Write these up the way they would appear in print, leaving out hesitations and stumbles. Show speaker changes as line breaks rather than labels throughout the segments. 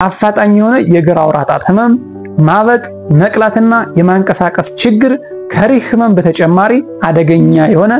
አፋጣኝ የሆነ የግራ አውራ ጣት ህመም፣ ማበጥ፣ መቅላትና የማንቀሳቀስ ችግር ከሪህ ህመም በተጨማሪ አደገኛ የሆነ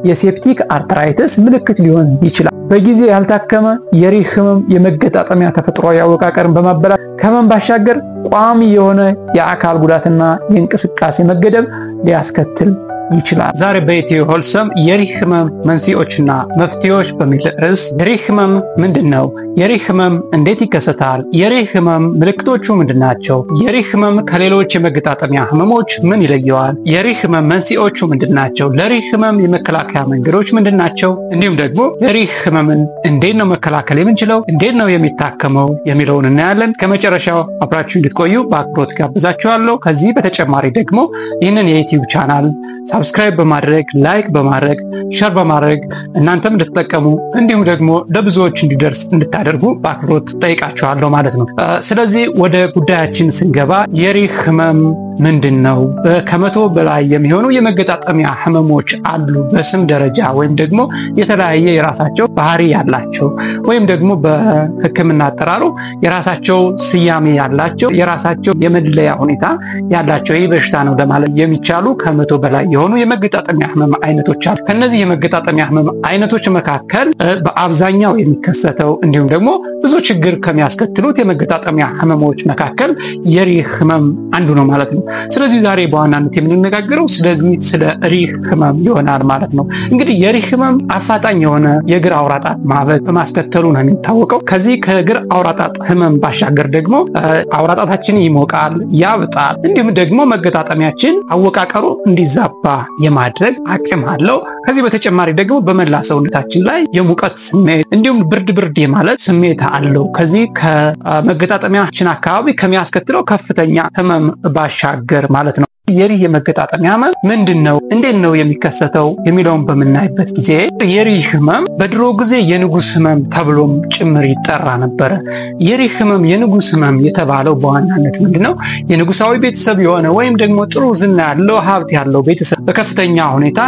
የሴፕቲክ አርትራይተስ ምልክት ሊሆን ይችላል። በጊዜ ያልታከመ የሪህ ህመም የመገጣጠሚያ ተፈጥሯዊ አወቃቀርን በማበላሸት ከህመም ባሻገር ቋሚ የሆነ የአካል ጉዳትና የእንቅስቃሴ መገደብ ሊያስከትል ይችላል። ዛሬ በኢትዮ ሆልሰም የሪህ ህመም መንስኤዎችና መፍትሄዎች በሚል ርዕስ የሪህ ህመም ምንድነው? የሪህ ህመም እንዴት ይከሰታል? የሪህ ህመም ምልክቶቹ ምንድናቸው? የሪህ ህመም ከሌሎች የመገጣጠሚያ ህመሞች ምን ይለየዋል? የሪህ ህመም መንስኤዎቹ ምንድናቸው? ለሪህ ህመም የመከላከያ መንገዶች ምንድናቸው? እንዲሁም ደግሞ የሪህ ህመምን እንዴት ነው መከላከል የምንችለው? እንዴት ነው የሚታከመው የሚለውን እናያለን። ከመጨረሻው አብራችሁ እንድትቆዩ በአክብሮት ጋብዛችኋለሁ። ከዚህ በተጨማሪ ደግሞ ይህንን የዩቲዩብ ቻናል ሰብስክራይብ በማድረግ ላይክ በማድረግ ሼር በማድረግ እናንተም እንድትጠቀሙ እንዲሁም ደግሞ ለብዙዎች እንዲደርስ እንድታደርጉ በአክብሮት ጠይቃችኋለሁ ማለት ነው። ስለዚህ ወደ ጉዳያችን ስንገባ የሪህ ህመም ምንድነው? ከመቶ በላይ የሚሆኑ የመገጣጠሚያ ህመሞች አሉ። በስም ደረጃ ወይም ደግሞ የተለያየ የራሳቸው ባህሪ ያላቸው ወይም ደግሞ በሕክምና አጠራሩ የራሳቸው ስያሜ ያላቸው የራሳቸው የመለያ ሁኔታ ያላቸው ይህ በሽታ ነው ለማለት የሚቻሉ ከመቶ በላይ የሆኑ የመገጣጠሚያ ህመም አይነቶች አሉ። ከነዚህ የመገጣጠሚያ ህመም አይነቶች መካከል በአብዛኛው የሚከሰተው እንዲሁም ደግሞ ብዙ ችግር ከሚያስከትሉት የመገጣጠሚያ ህመሞች መካከል የሪህ ህመም አንዱ ነው ማለት ነው። ስለዚህ ዛሬ በዋናነት የምንነጋገረው ስለ ሪህ ህመም ይሆናል ማለት ነው። እንግዲህ የሪህ ህመም አፋጣኝ የሆነ የግራ አውራ ጣት ማበጥ በማስከተሉ ነው የሚታወቀው። ከዚህ ከግራ አውራ ጣት ህመም ባሻገር ደግሞ አውራ ጣታችን ይሞቃል፣ ያብጣል፣ እንዲሁም ደግሞ መገጣጠሚያችን አወቃቀሩ እንዲዛባ የማድረግ አቅም አለው። ከዚህ በተጨማሪ ደግሞ በመላ ሰውነታችን ላይ የሙቀት ስሜት እንዲሁም ብርድ የማለት ስሜት አለው። ከዚህ ከመገጣጠሚያችን አካባቢ ከሚያስከትለው ከፍተኛ ህመም ባሻገር ማለት ነው። የሪህ የመገጣጠሚያ ህመም ምንድነው? እንዴት ነው የሚከሰተው የሚለውን በምናይበት ጊዜ የሪህ ህመም በድሮ ጊዜ የንጉስ ህመም ተብሎም ጭምር ይጠራ ነበር። የሪህ ህመም የንጉስ ህመም የተባለው በዋናነት ምንድነው? የንጉሳዊ ቤተሰብ የሆነ ወይም ደግሞ ጥሩ ዝና ያለው ሀብት ያለው ቤተሰብ በከፍተኛ ሁኔታ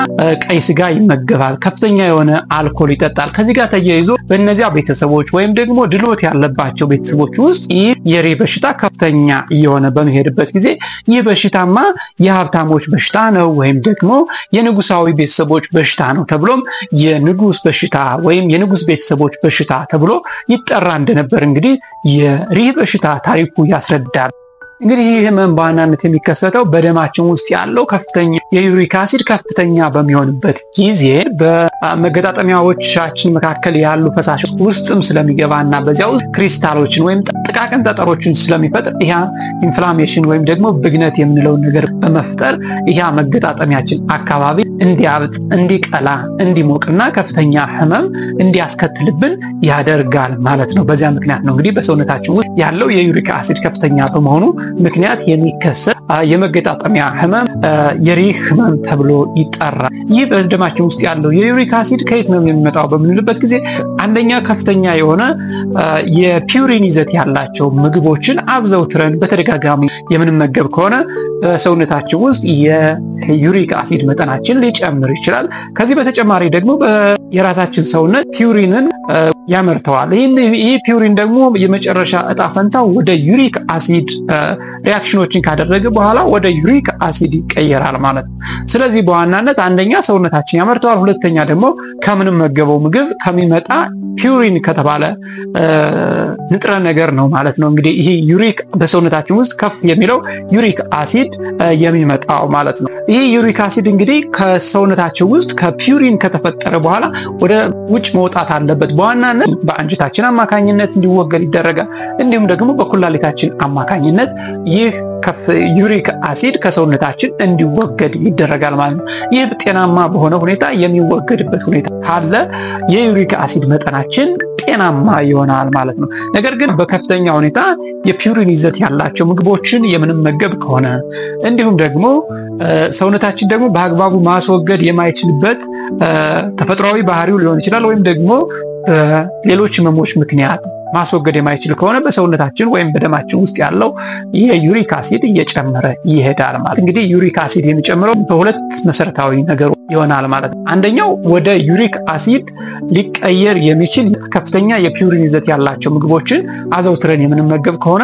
ቀይ ስጋ ይመገባል፣ ከፍተኛ የሆነ አልኮል ይጠጣል። ከዚህ ጋር ተያይዞ በእነዚያ ቤተሰቦች ወይም ደግሞ ድሎት ያለባቸው ቤተሰቦች ውስጥ ይህ የሪህ በሽታ ከፍተኛ እየሆነ በሚሄድበት ጊዜ ይህ በሽታማ የሀብታሞች በሽታ ነው ወይም ደግሞ የንጉሳዊ ቤተሰቦች በሽታ ነው ተብሎም የንጉስ በሽታ ወይም የንጉስ ቤተሰቦች በሽታ ተብሎ ይጠራ እንደነበር እንግዲህ የሪህ በሽታ ታሪኩ ያስረዳል። እንግዲህ ይህ ህመም በዋናነት የሚከሰተው በደማችን ውስጥ ያለው ከፍተኛ የዩሪክ አሲድ ከፍተኛ በሚሆንበት ጊዜ በመገጣጠሚያዎቻችን መካከል ያሉ ፈሳሾች ውስጥም ስለሚገባና በዚያው ክሪስታሎችን ወይም ጥቃቅን ጠጠሮችን ስለሚፈጥር ይሄ ኢንፍላሜሽን ወይም ደግሞ ብግነት የምንለው ነገር በመፍጠር ይሄ መገጣጠሚያችን አካባቢ እንዲያብጥ፣ እንዲቀላ፣ እንዲሞቅና ከፍተኛ ህመም እንዲያስከትልብን ያደርጋል ማለት ነው። በዚያ ምክንያት ነው እንግዲህ በሰውነታችን ውስጥ ያለው የዩሪክ አሲድ ከፍተኛ በመሆኑ ምክንያት የሚከሰት የመገጣጠሚያ ህመም የሪህ ህመም ተብሎ ይጠራል። ይህ በደማችን ውስጥ ያለው የዩሪክ አሲድ ከየት ነው የሚመጣው በምንልበት ጊዜ አንደኛ ከፍተኛ የሆነ የፒውሪን ይዘት ያላቸው ምግቦችን አብዘውትረን በተደጋጋሚ የምንመገብ ከሆነ በሰውነታችን ውስጥ የዩሪክ አሲድ መጠናችን ሊጨምር ይችላል። ከዚህ በተጨማሪ ደግሞ የራሳችን ሰውነት ፒውሪንን ያመርተዋል። ይህ ፒውሪን ደግሞ የመጨረሻ እጣ ፈንታው ወደ ዩሪክ አሲድ ሪአክሽኖችን ካደረገ በኋላ ወደ ዩሪክ አሲድ ይቀየራል ማለት ነው። ስለዚህ በዋናነት አንደኛ ሰውነታችን ያመርተዋል፣ ሁለተኛ ደግሞ ከምንመገበው ምግብ ከሚመጣ ፒውሪን ከተባለ ንጥረ ነገር ነው ማለት ነው። እንግዲህ ይሄ ዩሪክ በሰውነታችን ውስጥ ከፍ የሚለው ዩሪክ አሲድ የሚመጣው ማለት ነው። ይሄ ዩሪክ አሲድ እንግዲህ ከሰውነታችን ውስጥ ከፒውሪን ከተፈጠረ በኋላ ወደ ውጭ መውጣት አለበት። በዋናነት በአንጀታችን አማካኝነት እንዲወገድ ይደረጋል። እንዲሁም ደግሞ በኩላሊታችን አማካኝነት ይህ ዩሪክ አሲድ ከሰውነታችን እንዲወገድ ይደረጋል ማለት ነው። ይህ ጤናማ በሆነ ሁኔታ የሚወገድበት ሁኔታ ካለ የዩሪክ አሲድ መጠናችን ጤናማ ይሆናል ማለት ነው። ነገር ግን በከፍተኛ ሁኔታ የፒውሪን ይዘት ያላቸው ምግቦችን የምንመገብ ከሆነ እንዲሁም ደግሞ ሰውነታችን ደግሞ በአግባቡ ማስወገድ የማይችልበት ተፈጥሯዊ ባህሪው ሊሆን ይችላል ወይም ደግሞ ሌሎች ህመሞች ምክንያት ማስወገድ የማይችል ከሆነ በሰውነታችን ወይም በደማችን ውስጥ ያለው የዩሪክ አሲድ እየጨመረ ይሄዳል ማለት። እንግዲህ ዩሪክ አሲድ የሚጨምረው በሁለት መሰረታዊ ነገሮች ይሆናል ማለት ነው። አንደኛው ወደ ዩሪክ አሲድ ሊቀየር የሚችል ከፍተኛ የፒውሪን ይዘት ያላቸው ምግቦችን አዘውትረን የምንመገብ ከሆነ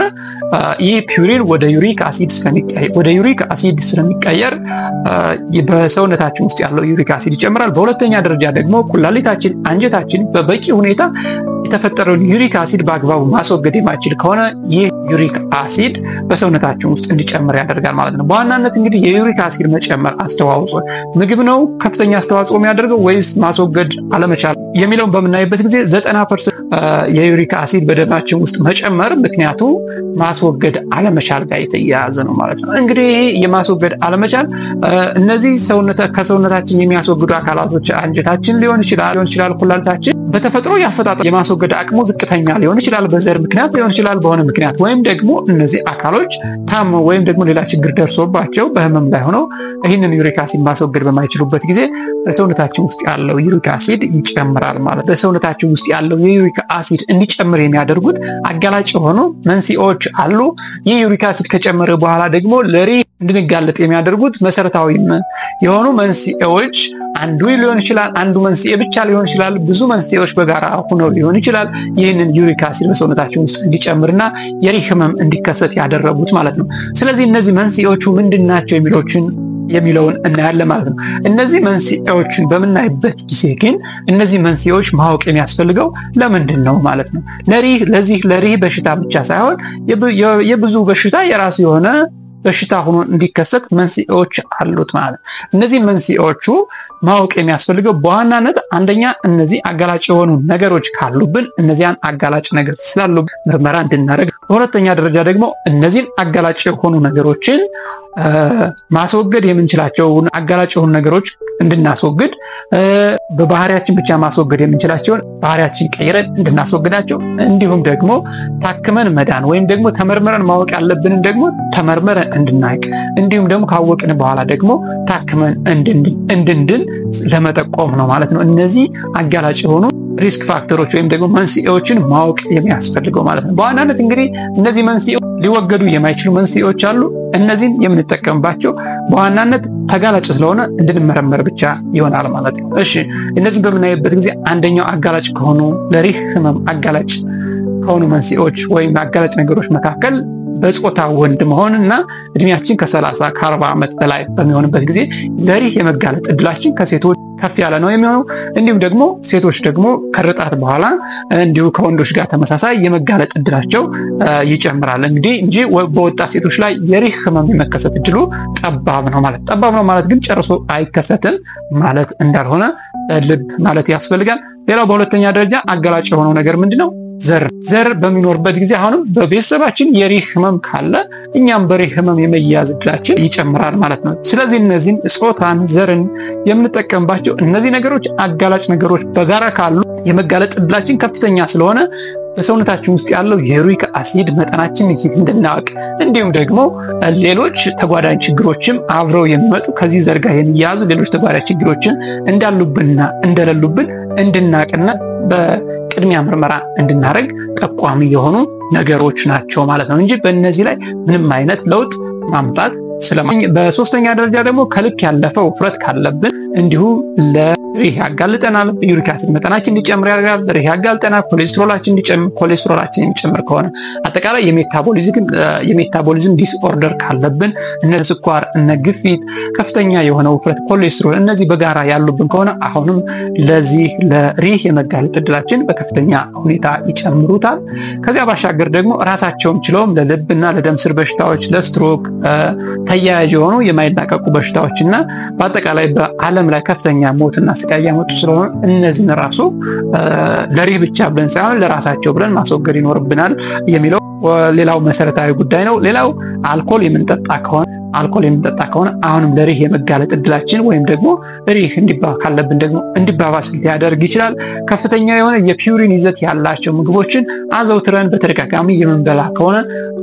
ይህ ፒውሪን ወደ ዩሪክ አሲድ ስለሚቀየር በሰውነታችን ውስጥ ያለው ዩሪክ አሲድ ይጨምራል። በሁለተኛ ደረጃ ደግሞ ኩላሊታችን፣ አንጀታችን በበቂ ሁኔታ የተፈጠረውን ዩሪክ አሲድ በአግባቡ ማስወገድ የማይችል ከሆነ ይህ ዩሪክ አሲድ በሰውነታችን ውስጥ እንዲጨምር ያደርጋል ማለት ነው። በዋናነት እንግዲህ የዩሪክ አሲድ መጨመር አስተዋጽኦ ምግብ ነው ከፍተኛ አስተዋጽኦ የሚያደርገው ወይስ ማስወገድ አለመቻል የሚለውን በምናይበት ጊዜ 90% የዩሪክ አሲድ በደማችን ውስጥ መጨመር ምክንያቱ ማስወገድ አለመቻል ጋር የተያያዘ ነው ማለት ነው። እንግዲህ ይሄ የማስወገድ አለመቻል እነዚህ ከሰውነታችን የሚያስወግዱ አካላቶች አንጀታችን ሊሆን ይችላል፣ ኩላሊታችን በተፈጥሮ ያፈጣጠር የማስወገድ አቅሙ ዝቅተኛ ሊሆን ይችላል፣ በዘር ምክንያት ሊሆን ይችላል፣ በሆነ ምክንያት ወይም ደግሞ እነዚህ አካሎች ታመው ወይም ደግሞ ሌላ ችግር ደርሶባቸው በህመም ላይ ሆነው ይህንን ዩሪክ አሲድ ማስወገድ በማይችሉበት ጊዜ በሰውነታችን ውስጥ ያለው ዩሪክ አሲድ ይጨምራል ማለት። በሰውነታችን ውስጥ ያለው የዩሪክ አሲድ እንዲጨምር የሚያደርጉት አጋላጭ የሆኑ መንስኤዎች አሉ። ይህ ዩሪክ አሲድ ከጨመረ በኋላ ደግሞ ለሪህ እንድንጋለጥ የሚያደርጉት መሰረታዊ የሆኑ መንስኤዎች አንዱ ሊሆን ይችላል፣ አንዱ መንስኤ ብቻ ሊሆን ይችላል፣ ብዙ መንስኤዎች በጋራ ሆነው ሊሆን ይችላል ይህንን ዩሪክ አሲድ በሰውነታችን ውስጥ እንዲጨምርና የሪህ ህመም እንዲከሰት ያደረጉት ማለት ነው። ስለዚህ እነዚህ መንስኤዎቹ ምንድናቸው የሚለውን እናያለን ማለት ነው። እነዚህ መንስኤዎችን በምናይበት ጊዜ ግን እነዚህ መንስኤዎች ማወቅ የሚያስፈልገው ለምንድን ነው ማለት ነው። ለሪህ በሽታ ብቻ ሳይሆን የብዙ በሽታ የራሱ የሆነ በሽታ ሆኖ እንዲከሰት መንስኤዎች አሉት ማለት ነው። እነዚህ መንስኤዎቹ ማወቅ የሚያስፈልገው በዋናነት አንደኛ እነዚህ አጋላጭ የሆኑ ነገሮች ካሉብን እነዚያን አጋላጭ ነገር ስላሉብን ምርመራ እንድናደርግ፣ በሁለተኛ ደረጃ ደግሞ እነዚህን አጋላጭ የሆኑ ነገሮችን ማስወገድ የምንችላቸውን አጋላጭ የሆኑ ነገሮች እንድናስወግድ፣ በባህሪያችን ብቻ ማስወገድ የምንችላቸውን ባህሪያችን ቀይረን እንድናስወግዳቸው፣ እንዲሁም ደግሞ ታክመን መዳን ወይም ደግሞ ተመርምረን ማወቅ ያለብንን ደግሞ ተመርምረን እንድናውቅ፣ እንዲሁም ደግሞ ካወቅን በኋላ ደግሞ ታክመን እንድንድን ለመጠቆም ነው ማለት ነው። እነዚህ አጋላጭ የሆኑ ሪስክ ፋክተሮች ወይም ደግሞ መንስኤዎችን ማወቅ የሚያስፈልገው ማለት ነው። በዋናነት እንግዲህ እነዚህ መንስኤዎች ሊወገዱ የማይችሉ መንስኤዎች አሉ። እነዚህን የምንጠቀምባቸው በዋናነት ተጋላጭ ስለሆነ እንድንመረመር ብቻ ይሆናል ማለት ነው። እሺ፣ እነዚህን በምናይበት ጊዜ አንደኛው አጋላጭ ከሆኑ ለሪህ ህመም አጋላጭ ከሆኑ መንስኤዎች ወይም አጋላጭ ነገሮች መካከል በጾታ ወንድ መሆንና እድሜያችን ከ30 ከ40 ዓመት በላይ በሚሆንበት ጊዜ ለሪህ የመጋለጥ እድላችን ከሴቶች ከፍ ያለ ነው የሚሆነው። እንዲሁም ደግሞ ሴቶች ደግሞ ከርጣት በኋላ እንዲሁ ከወንዶች ጋር ተመሳሳይ የመጋለጥ እድላቸው ይጨምራል እንጂ በወጣት ሴቶች ላይ የሪህ ህመም የመከሰት እድሉ ጠባብ ነው ማለት ግን ጨርሶ አይከሰትም ማለት እንዳልሆነ ልብ ማለት ያስፈልጋል። ሌላው በሁለተኛ ደረጃ አጋላጭ የሆነው ነገር ምንድነው? ዘር በሚኖርበት ጊዜ አሁንም በቤተሰባችን የሪህ ህመም ካለ እኛም በሪህ ህመም የመያዝ እድላችን ይጨምራል ማለት ነው። ስለዚህ እነዚህን ጾታን፣ ዘርን የምንጠቀምባቸው እነዚህ ነገሮች አጋላጭ ነገሮች በጋራ ካሉ የመጋለጥ እድላችን ከፍተኛ ስለሆነ በሰውነታችን ውስጥ ያለው የዩሪክ አሲድ መጠናችን እንድናውቅ፣ እንዲሁም ደግሞ ሌሎች ተጓዳኝ ችግሮችም አብረው የሚመጡ ከዚህ ዘር ጋር የሚያያዙ ሌሎች ተጓዳኝ ችግሮችን እንዳሉብንና እንደሌሉብን እንድናውቅና በቅድሚያ ምርመራ እንድናደርግ ጠቋሚ የሆኑ ነገሮች ናቸው ማለት ነው እንጂ በእነዚህ ላይ ምንም አይነት ለውጥ ማምጣት በሶስተኛ ደረጃ ደግሞ ከልክ ያለፈው ውፍረት ካለብን እንዲሁ ለሪህ ያጋልጠናል። ዩሪክ አሲድ መጠናችን እንዲጨምር ያደርጋል። ሪህ ያጋልጠናል። ኮሌስትሮላችን የሚጨምር ከሆነ አጠቃላይ የሜታቦሊዝም ዲስኦርደር ካለብን እነ ስኳር፣ እነ ግፊት፣ ከፍተኛ የሆነ ውፍረት፣ ኮሌስትሮል እነዚህ በጋራ ያሉብን ከሆነ አሁንም ለዚህ ለሪህ የመጋለጥ እድላችን በከፍተኛ ሁኔታ ይጨምሩታል። ከዚያ ባሻገር ደግሞ ራሳቸውን ችለውም ለልብና ለደም ስር በሽታዎች፣ ለስትሮክ ተያያዥ የሆኑ የማይላቀቁ በሽታዎችና በአጠቃላይ በዓለም ላይ ከፍተኛ ሞትና ስቃይ ያመጡ ስለሆነ እነዚህን ራሱ ለሪህ ብቻ ብለን ሳይሆን ለራሳቸው ብለን ማስወገድ ይኖርብናል የሚለው ሌላው መሰረታዊ ጉዳይ ነው። ሌላው አልኮል የምንጠጣ ከሆነ አሁንም ለሪህ የመጋለጥ እድላችን ወይም ደግሞ ሪህ ካለብን ደግሞ እንዲባባስ ሊያደርግ ይችላል። ከፍተኛ የሆነ የፒውሪን ይዘት ያላቸው ምግቦችን አዘውትረን በተደጋጋሚ የምንበላ ከሆነ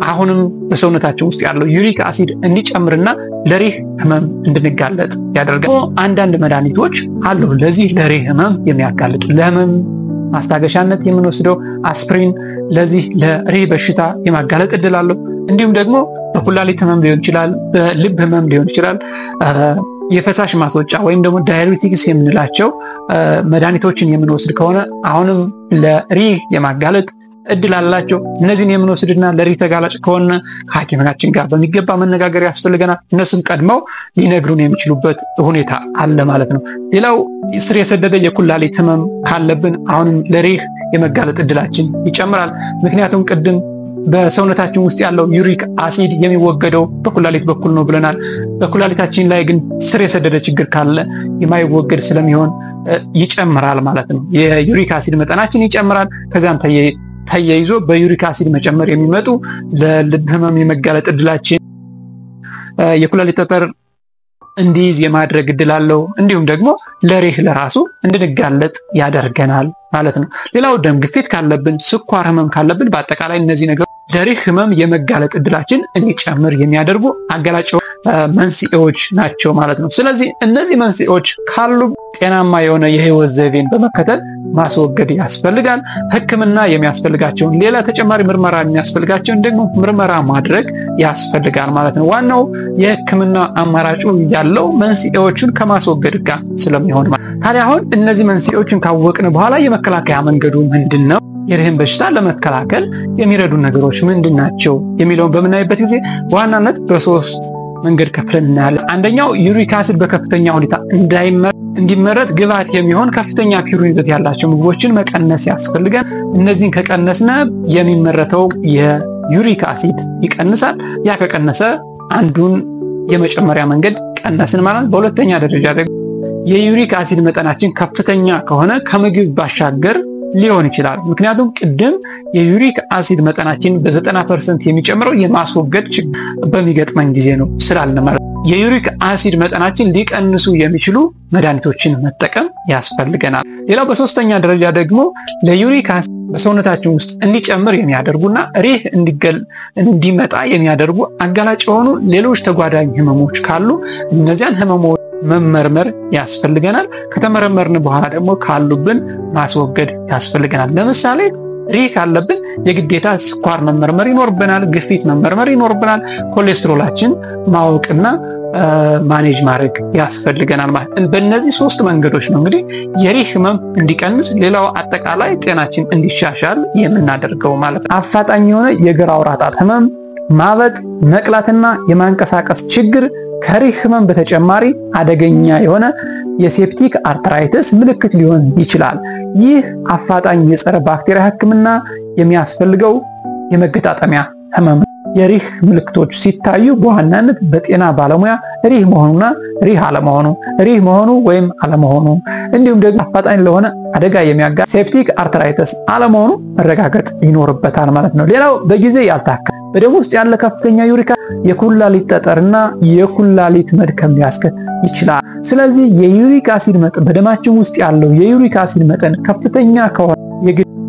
አሁንም በሰውነታችን ውስጥ ያለው ዩሪክ አሲድ እንዲጨምርና ለሪህ ህመም እንድንጋለጥ ያደርጋል። አንዳንድ መድኃኒቶች አሉ ለዚህ ለሪህ ህመም የሚያጋልጡ ለህመም ማስታገሻነት የምንወስደው አስፕሪን ለዚህ ለሪህ በሽታ የማጋለጥ እድል አለው። እንዲሁም ደግሞ በኩላሊት ህመም ሊሆን ይችላል፣ በልብ ህመም ሊሆን ይችላል፣ የፈሳሽ ማስወጫ ወይም ደግሞ ዳይዩሬቲክስ የምንላቸው መድኃኒቶችን የምንወስድ ከሆነ አሁንም ለሪህ የማጋለጥ እድል አላቸው። እነዚህን የምንወስድና ለሪህ ተጋላጭ ከሆነ ከሐኪማችን ጋር በሚገባ መነጋገር ያስፈልገናል። እነሱም ቀድመው ሊነግሩን የሚችሉበት ሁኔታ አለ ማለት ነው። ሌላው ስር የሰደደ የኩላሊት ህመም ካለብን አሁንም ለሪህ የመጋለጥ እድላችን ይጨምራል። ምክንያቱም ቅድም በሰውነታችን ውስጥ ያለው ዩሪክ አሲድ የሚወገደው በኩላሊት በኩል ነው ብለናል። በኩላሊታችን ላይ ግን ስር የሰደደ ችግር ካለ የማይወገድ ስለሚሆን ይጨምራል ማለት ነው። የዩሪክ አሲድ መጠናችን ይጨምራል። ከዚያም ተያይዞ በዩሪክ አሲድ መጨመር የሚመጡ ለልብ ህመም የመጋለጥ እድላችን፣ የኩላሊት ጠጠር እንዲይዝ የማድረግ እድል አለው። እንዲሁም ደግሞ ለሪህ ለራሱ እንድንጋለጥ ያደርገናል ማለት ነው። ሌላው ደም ግፊት ካለብን፣ ስኳር ህመም ካለብን በአጠቃላይ እነዚህ ነገሮች ለሪህ ህመም የመጋለጥ እድላችን እንዲጨምር የሚያደርጉ አጋላጭ መንስኤዎች ናቸው ማለት ነው። ስለዚህ እነዚህ መንስኤዎች ካሉ ጤናማ የሆነ የህይወት ዘይቤን በመከተል ማስወገድ ያስፈልጋል። ህክምና የሚያስፈልጋቸውን ሌላ ተጨማሪ ምርመራ የሚያስፈልጋቸውን ደግሞ ምርመራ ማድረግ ያስፈልጋል ማለት ነው። ዋናው የህክምና አማራጩ ያለው መንስኤዎቹን ከማስወገድ ጋር ስለሚሆን ታዲያ አሁን እነዚህ መንስኤዎችን ካወቅን በኋላ የመከላከያ መንገዱ ምንድነው? የሪህን በሽታ ለመከላከል የሚረዱ ነገሮች ምንድናቸው የሚለውን በምናይበት ጊዜ በዋናነት በሶስት መንገድ ከፍለን እናያለን። አንደኛው ዩሪክ አሲድ በከፍተኛ ሁኔታ እንዲመረት ግብዓት የሚሆን ከፍተኛ ፒሩሪን ይዘት ያላቸው ምግቦችን መቀነስ ያስፈልጋል። እነዚህን ከቀነስነ የሚመረተው የዩሪክ አሲድ ይቀንሳል። ያ ከቀነሰ አንዱን የመጨመሪያ መንገድ ቀነስን ማለት። በሁለተኛ ደረጃ ደግሞ የዩሪክ አሲድ መጠናችን ከፍተኛ ከሆነ ከምግብ ባሻገር ሊሆን ይችላል። ምክንያቱም ቅድም የዩሪክ አሲድ መጠናችን በ90% የሚጨምረው የማስወገድ ችግር በሚገጥመን ጊዜ ነው ስላልን ማለት። የዩሪክ አሲድ መጠናችን ሊቀንሱ የሚችሉ መድኃኒቶችን መጠቀም ያስፈልገናል። ሌላው በሶስተኛ ደረጃ ደግሞ ለዩሪክ አሲድ በሰውነታችን ውስጥ እንዲጨምር የሚያደርጉና ሪህ እንዲመጣ የሚያደርጉ አጋላጭ የሆኑ ሌሎች ተጓዳኝ ህመሞች ካሉ እነዚያን ህመሞች መመርመር ያስፈልገናል። ከተመረመርን በኋላ ደግሞ ካሉብን ማስወገድ ያስፈልገናል። ለምሳሌ ሪህ ካለብን የግዴታ ስኳር መመርመር ይኖርብናል፣ ግፊት መመርመር ይኖርብናል፣ ኮሌስትሮላችን ማወቅና ማኔጅ ማድረግ ያስፈልገናል ማለት። በእነዚህ ሶስት መንገዶች ነው እንግዲህ የሪህ ህመም እንዲቀንስ፣ ሌላው አጠቃላይ ጤናችን እንዲሻሻል የምናደርገው ማለት ነው። አፋጣኝ የሆነ የግራ አውራ ጣት ህመም፣ ማበጥ፣ መቅላትና የማንቀሳቀስ ችግር ከሪህ ህመም በተጨማሪ አደገኛ የሆነ የሴፕቲክ አርትራይተስ ምልክት ሊሆን ይችላል። ይህ አፋጣኝ የጸረ ባክቴሪያ ህክምና የሚያስፈልገው የመገጣጠሚያ ህመም። የሪህ ምልክቶች ሲታዩ በዋናነት በጤና ባለሙያ ሪህ መሆኑና ሪህ አለመሆኑ፣ ሪህ መሆኑ ወይም አለመሆኑ፣ እንዲሁም ደግሞ አፋጣኝ ለሆነ አደጋ የሚያጋልጥ ሴፕቲክ አርትራይተስ አለመሆኑ መረጋገጥ ይኖርበታል ማለት ነው። ሌላው በጊዜ ያልታከመ በደም ውስጥ ያለ ከፍተኛ ዩሪክ የኩላሊት ጠጠርና የኩላሊት መድከም ሊያስከትል ይችላል። ስለዚህ የዩሪክ አሲድ መጠን በደማችን ውስጥ ያለው የዩሪክ አሲድ መጠን ከፍተኛ ከሆነ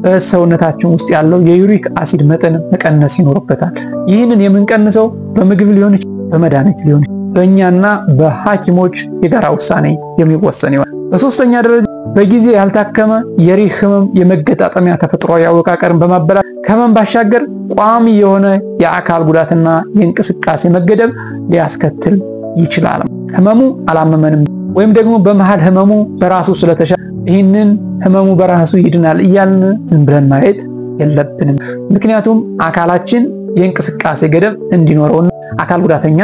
በሰውነታችን ውስጥ ያለው የዩሪክ አሲድ መጠን መቀነስ ይኖርበታል። ይህንን የምንቀንሰው በምግብ ሊሆን ይችላል፣ በመድኃኒት ሊሆን ይችላል፣ በእኛና በሐኪሞች የጋራ ውሳኔ የሚወሰን ይሆናል። በሶስተኛ ደረጃ በጊዜ ያልታከመ የሪህ ህመም የመገጣጠሚያ ተፈጥሯዊ አወቃቀርን በማበላሸት ከህመም ባሻገር ቋሚ የሆነ የአካል ጉዳትና የእንቅስቃሴ መገደብ ሊያስከትል ይችላል። ህመሙ አላመመንም ወይም ደግሞ በመሃል ህመሙ በራሱ ስለተሻለ ይህንን ህመሙ በራሱ ይድናል እያልን ዝም ብለን ማየት የለብንም። ምክንያቱም አካላችን የእንቅስቃሴ ገደብ እንዲኖረውና አካል ጉዳተኛ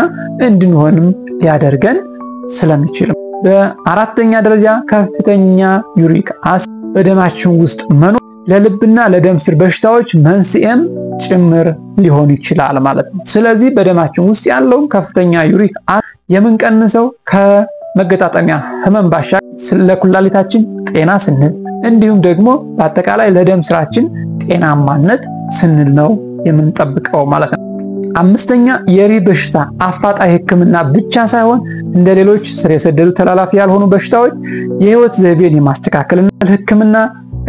እንድንሆንም ሊያደርገን ስለሚችል። በአራተኛ ደረጃ ከፍተኛ ዩሪክ አሲድ በደማችን ውስጥ መኖር ለልብና ለደም ስር በሽታዎች መንስኤም ጭምር ሊሆን ይችላል ማለት ነው። ስለዚህ በደማችን ውስጥ ያለው ከፍተኛ ዩሪክ አሲድ የምንቀንሰው ከመገጣጠሚያ ህመም ባሻገር ለኩላሊታችን ጤና ስንል እንዲሁም ደግሞ በአጠቃላይ ለደም ስራችን ጤናማነት ስንል ነው የምንጠብቀው ማለት ነው። አምስተኛ የሪህ በሽታ አፋጣኝ ህክምና ብቻ ሳይሆን እንደ ሌሎች ስር የሰደዱ ተላላፊ ያልሆኑ በሽታዎች የህይወት ዘይቤን የማስተካከልና ህክምና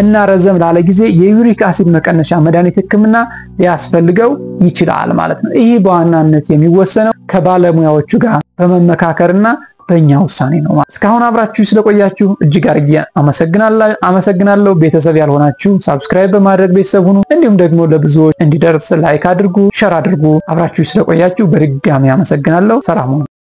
እና ረዘም ላለ ጊዜ የዩሪክ አሲድ መቀነሻ መድኃኒት ህክምና ሊያስፈልገው ይችላል ማለት ነው። ይህ በዋናነት የሚወሰነው ከባለሙያዎቹ ጋር በመመካከርና በእኛ ውሳኔ ነው። እስካሁን አብራችሁ ስለቆያችሁ እጅግ አድርጌ አመሰግናለሁ። ቤተሰብ ያልሆናችሁ ሰብስክራይብ በማድረግ ቤተሰብ ሁኑ። እንዲሁም ደግሞ ለብዙዎች እንዲደርስ ላይክ አድርጉ፣ ሼር አድርጉ። አብራችሁ ስለቆያችሁ በድጋሚ አመሰግናለሁ። ሰላም ሁኑ።